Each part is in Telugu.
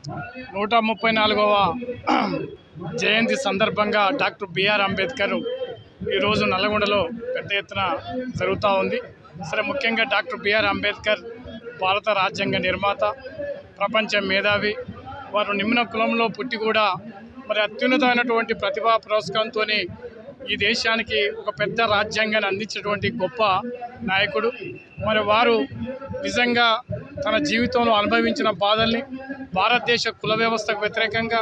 134వ జయంతి సందర్భంగా డాక్టర్ బిఆర్ అంబేద్కర్ ఈరోజు నల్లగొండలో పెద్ద ఎత్తున జరుగుతూ ఉంది. సరే, ముఖ్యంగా డాక్టర్ బిఆర్ అంబేద్కర్ భారత రాజ్యాంగ నిర్మాత, ప్రపంచ మేధావి. వారు నిమ్న కులంలో పుట్టి కూడా అత్యున్నతమైనటువంటి ప్రతిభా పురస్కారంతో ఈ దేశానికి ఒక పెద్ద రాజ్యాంగాన్ని అందించినటువంటి గొప్ప నాయకుడు. వారు నిజంగా తన జీవితంలో అనుభవించిన బాధల్ని భారతదేశ కుల వ్యవస్థకు వ్యతిరేకంగా,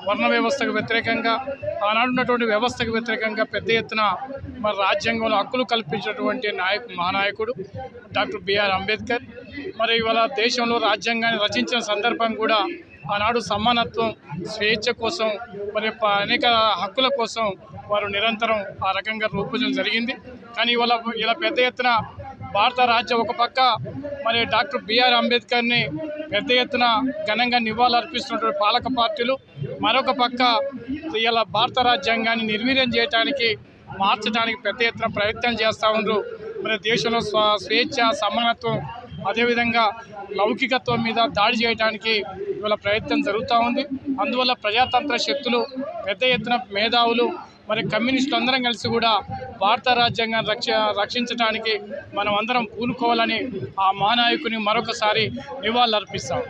వర్ణ వ్యవస్థకు వ్యతిరేకంగా, ఆనాడున్నటువంటి వ్యవస్థకు వ్యతిరేకంగా పెద్ద ఎత్తున రాజ్యాంగంలో హక్కులు కల్పించినటువంటి మహానాయకుడు డాక్టర్ బిఆర్ అంబేద్కర్. ఇవాళ దేశంలో రాజ్యాంగాన్ని రచించిన సందర్భం కూడా ఆనాడు సమానత్వం, స్వేచ్ఛ కోసం, అనేక హక్కుల కోసం వారు నిరంతరం ఆ రకంగా రూపొందించడం జరిగింది. కానీ ఇలా పెద్ద ఎత్తున భారత రాజ్యం ఒక పక్క డాక్టర్ బిఆర్ అంబేద్కర్ని పెద్ద ఎత్తున ఘనంగా నివాళులర్పిస్తున్నటువంటి పాలక పార్టీలు, మరొక పక్క ఇలా భారత రాజ్యాంగాన్ని నిర్వీర్యం చేయడానికి, మార్చడానికి పెద్ద ఎత్తున ప్రయత్నం చేస్తూ ఉన్నారు. దేశంలో స్వేచ్ఛ, సమానత్వం, అదేవిధంగా లౌకికత్వం మీద దాడి చేయడానికి ఇవాళ ప్రయత్నం జరుగుతూ ఉంది. అందువల్ల ప్రజాతంత్ర శక్తులు, పెద్ద ఎత్తున మేధావులు, కమ్యూనిస్టులు అందరం కలిసి కూడా భారత రాజ్యాంగాన్ని రక్షించడానికి మనం అందరం పూనుకోవాలని ఆ మహానాయకుని మరొకసారి నివాళులర్పిస్తాం.